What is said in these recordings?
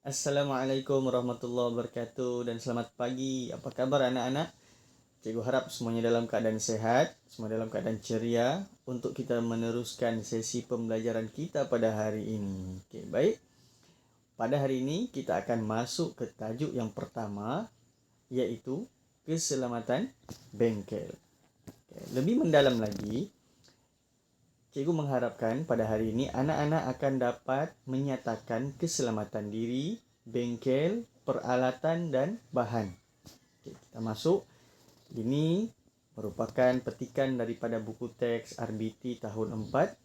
Assalamualaikum warahmatullahi wabarakatuh dan selamat pagi. Apa kabar anak-anak? Cikgu harap semuanya dalam keadaan sehat, semua dalam keadaan ceria untuk kita meneruskan sesi pembelajaran kita pada hari ini. Okey, baik. Pada hari ini kita akan masuk ke tajuk yang pertama iaitu keselamatan bengkel. Lebih mendalam lagi, cikgu mengharapkan pada hari ini anak-anak akan dapat menyatakan keselamatan diri, bengkel, peralatan dan bahan. Okey, kita masuk. Ini merupakan petikan daripada buku teks RBT tahun 4.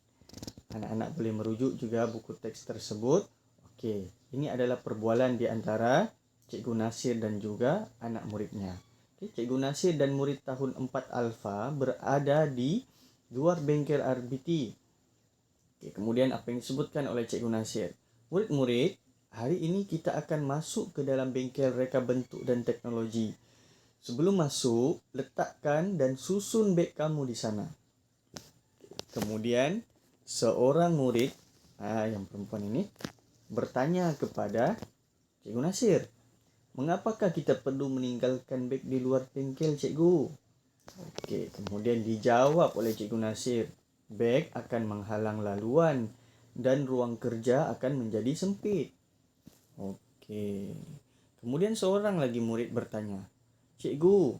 Anak-anak boleh merujuk juga buku teks tersebut. Okey, ini adalah perbualan di antara Cikgu Nasir dan juga anak muridnya. Okey, Cikgu Nasir dan murid tahun 4 Alpha berada di luar bengkel RBT. Okey, kemudian apa yang disebutkan oleh Cikgu Nasir? Murid-murid, hari ini kita akan masuk ke dalam bengkel reka bentuk dan teknologi. Sebelum masuk, letakkan dan susun beg kamu di sana. Kemudian, seorang murid, yang perempuan ini, bertanya kepada Cikgu Nasir, mengapakah kita perlu meninggalkan beg di luar bengkel, Cikgu? Okey, kemudian dijawab oleh Cikgu Nasir, beg akan menghalang laluan dan ruang kerja akan menjadi sempit. Okey. Kemudian seorang lagi murid bertanya, Cikgu,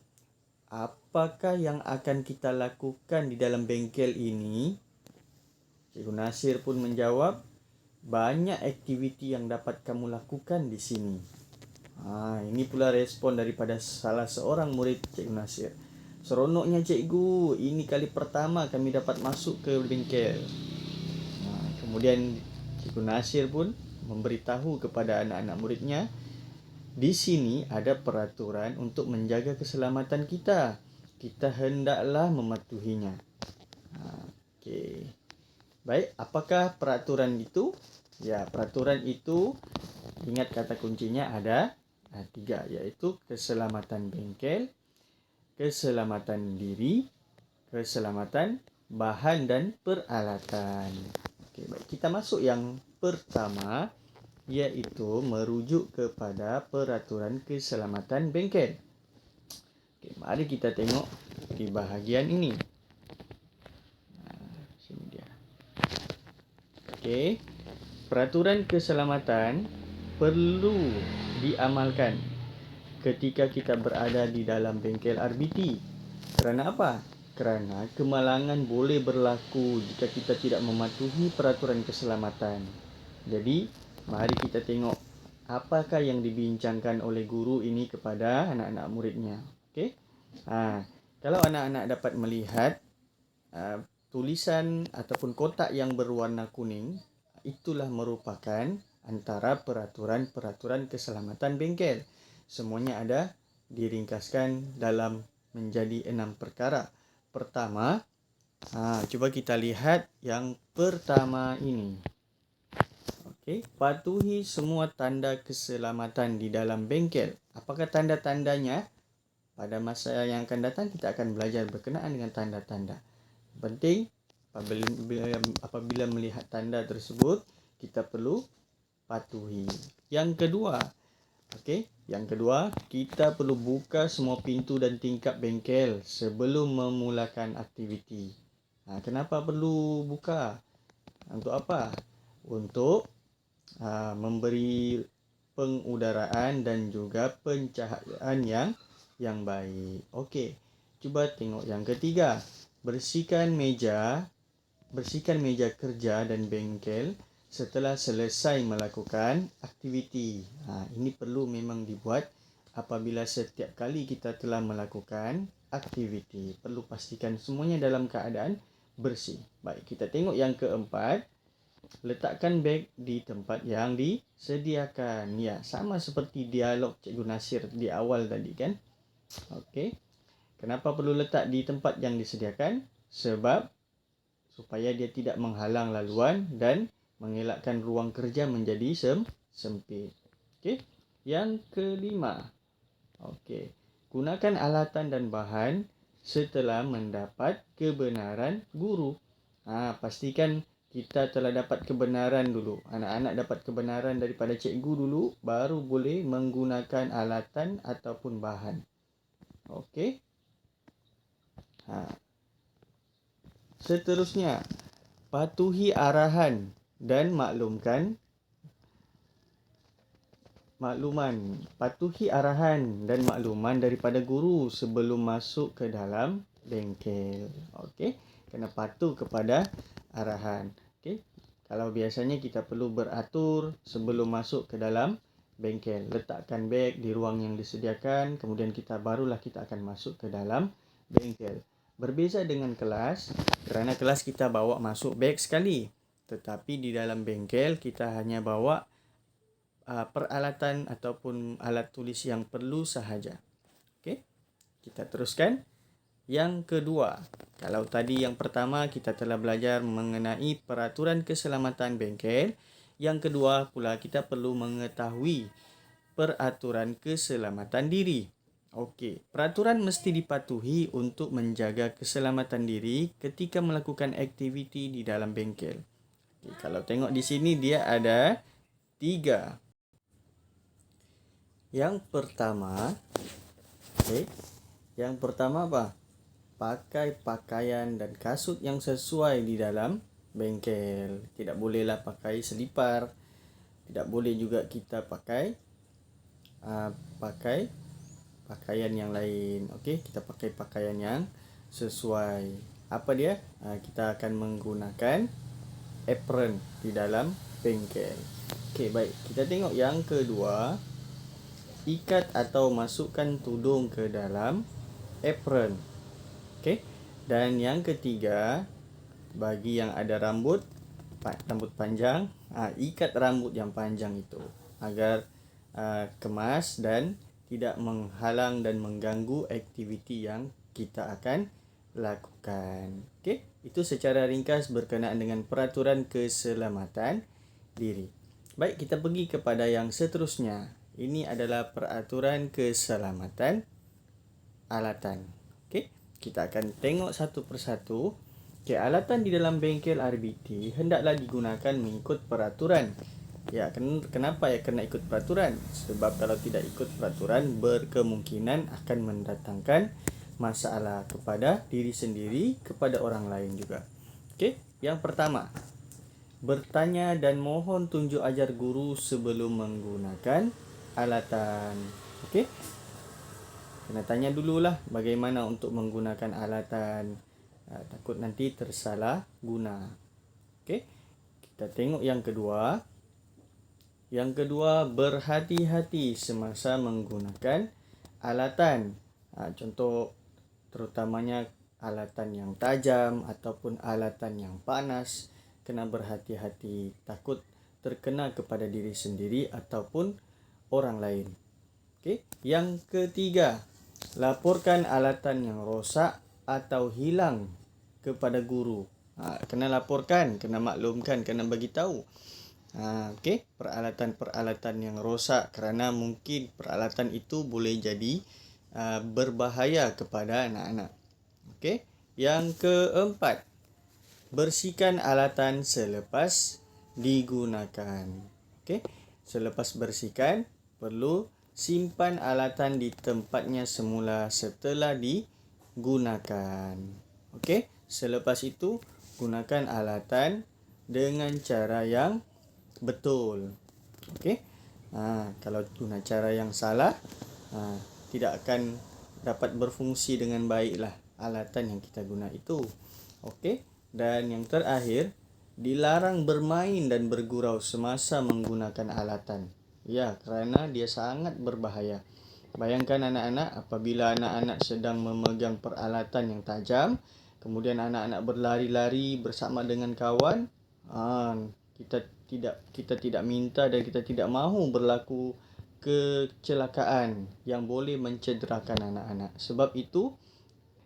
apakah yang akan kita lakukan di dalam bengkel ini? Cikgu Nasir pun menjawab, banyak aktiviti yang dapat kamu lakukan di sini. Ini pula respon daripada salah seorang murid Cikgu Nasir. Seronoknya cikgu, ini kali pertama kami dapat masuk ke bengkel. Kemudian Cikgu Nasir pun memberitahu kepada anak-anak muridnya, di sini ada peraturan untuk menjaga keselamatan kita. Kita hendaklah mematuhinya. Okey. Baik, apakah peraturan itu? Ya, peraturan itu, ingat kata kuncinya ada 3, iaitu keselamatan bengkel, keselamatan diri, keselamatan bahan dan peralatan. Okey, baik. Kita masuk yang pertama, iaitu merujuk kepada peraturan keselamatan bengkel. Okey, mari kita tengok di bahagian ini. Sini dia. Okey, peraturan keselamatan perlu diamalkan ketika kita berada di dalam bengkel RBT. Kerana apa? Kerana kemalangan boleh berlaku jika kita tidak mematuhi peraturan keselamatan. Jadi, mari kita tengok apakah yang dibincangkan oleh guru ini kepada anak-anak muridnya. Okey? Kalau anak-anak dapat melihat tulisan ataupun kotak yang berwarna kuning, itulah merupakan antara peraturan-peraturan keselamatan bengkel. Semuanya ada diringkaskan dalam menjadi 6 perkara. Pertama, cuba kita lihat yang pertama ini. Okey, patuhi semua tanda keselamatan di dalam bengkel. Apakah tanda-tandanya? Pada masa yang akan datang kita akan belajar berkenaan dengan tanda-tanda. Penting apabila melihat tanda tersebut, kita perlu patuhi. Yang kedua, kita perlu buka semua pintu dan tingkap bengkel sebelum memulakan aktiviti. Kenapa perlu buka? Untuk apa? Untuk memberi pengudaraan dan juga pencahayaan yang baik. Okey, cuba tengok yang ketiga. Bersihkan meja kerja dan bengkel setelah selesai melakukan aktiviti. Ini perlu memang dibuat apabila setiap kali kita telah melakukan aktiviti. Perlu pastikan semuanya dalam keadaan bersih. Baik, kita tengok yang keempat. Letakkan beg di tempat yang disediakan. Ya, sama seperti dialog Cikgu Nasir di awal tadi kan. Okey. Kenapa perlu letak di tempat yang disediakan? Sebab supaya dia tidak menghalang laluan dan mengelakkan ruang kerja menjadi sempit. Okey. Yang kelima. Okey. Gunakan alatan dan bahan setelah mendapat kebenaran guru. Pastikan kita telah dapat kebenaran dulu. Anak-anak dapat kebenaran daripada cikgu dulu, baru boleh menggunakan alatan ataupun bahan. Okey. Seterusnya, patuhi arahan dan patuhi arahan dan makluman daripada guru sebelum masuk ke dalam bengkel. Okey, kena patuh kepada arahan. Okey, kalau biasanya kita perlu beratur sebelum masuk ke dalam bengkel, letakkan beg di ruang yang disediakan, kemudian barulah kita akan masuk ke dalam bengkel. Berbeza dengan kelas, kerana kelas kita bawa masuk beg sekali, tetapi di dalam bengkel kita hanya bawa peralatan ataupun alat tulis yang perlu sahaja. Okey, kita teruskan. Yang kedua, kalau tadi yang pertama kita telah belajar mengenai peraturan keselamatan bengkel, yang kedua pula kita perlu mengetahui peraturan keselamatan diri. Okey, peraturan mesti dipatuhi untuk menjaga keselamatan diri ketika melakukan aktiviti di dalam bengkel. Okey, kalau tengok di sini dia ada 3. Yang pertama apa? Pakai pakaian dan kasut yang sesuai di dalam bengkel. Tidak bolehlah pakai selipar. Tidak boleh juga kita pakai pakaian yang lain. Okey, kita pakai pakaian yang sesuai. Apa dia? Kita akan menggunakan apron di dalam bengkel. Okey, baik. Kita tengok yang kedua. Ikat atau masukkan tudung ke dalam apron. Okey. Dan yang ketiga, bagi yang ada rambut panjang, ikat rambut yang panjang itu agar kemas dan tidak menghalang dan mengganggu aktiviti yang kita akan lakukan. Okey, itu secara ringkas berkenaan dengan peraturan keselamatan diri. Baik, kita pergi kepada yang seterusnya. Ini adalah peraturan keselamatan alatan. Okey, kita akan tengok satu persatu. Okey, alatan di dalam bengkel RBT hendaklah digunakan mengikut peraturan. Ya, kenapa kena ikut peraturan? Sebab kalau tidak ikut peraturan, berkemungkinan akan mendatangkan masalah kepada diri sendiri, kepada orang lain juga. Okey, yang pertama, bertanya dan mohon tunjuk ajar guru sebelum menggunakan alatan. Okey, kena tanya dululah bagaimana untuk menggunakan alatan. Takut nanti tersalah guna. Okey, kita tengok yang kedua. Yang kedua, berhati-hati semasa menggunakan alatan. Contoh terutamanya alatan yang tajam ataupun alatan yang panas. Kena berhati-hati, takut terkena kepada diri sendiri ataupun orang lain. Okey, yang ketiga, laporkan alatan yang rosak atau hilang kepada guru. Kena laporkan, kena maklumkan, kena bagi tahu. Okey, peralatan-peralatan yang rosak, kerana mungkin peralatan itu boleh jadi berbahaya kepada anak-anak. Okey, yang keempat, bersihkan alatan selepas digunakan. Okey, selepas bersihkan, perlu simpan alatan di tempatnya semula setelah digunakan. Okey, selepas itu gunakan alatan dengan cara yang betul. Okey, kalau guna cara yang salah, tidak akan dapat berfungsi dengan baiklah alatan yang kita guna itu. Okey, dan yang terakhir, dilarang bermain dan bergurau semasa menggunakan alatan. Ya, kerana dia sangat berbahaya. Bayangkan anak-anak, apabila anak-anak sedang memegang peralatan yang tajam, kemudian anak-anak berlari-lari bersama dengan kawan, kita tidak minta dan kita tidak mahu berlaku kecelakaan yang boleh mencederakan anak-anak. Sebab itu,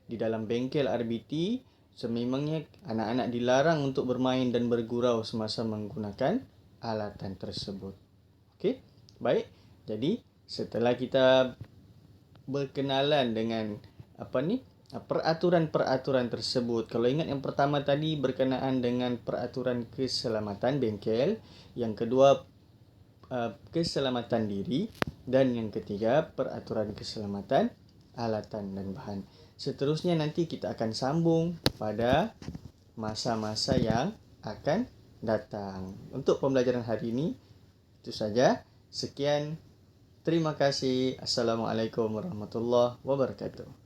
di dalam bengkel RBT, sememangnya anak-anak dilarang untuk bermain dan bergurau semasa menggunakan alatan tersebut. Okey, baik. Jadi, setelah kita berkenalan dengan peraturan-peraturan tersebut. Kalau ingat yang pertama tadi berkenaan dengan peraturan keselamatan bengkel, yang kedua keselamatan diri, dan yang ketiga peraturan keselamatan alatan dan bahan. Seterusnya nanti kita akan sambung pada masa-masa yang akan datang. Untuk pembelajaran hari ini itu saja. Sekian. Terima kasih. Assalamualaikum warahmatullahi wabarakatuh.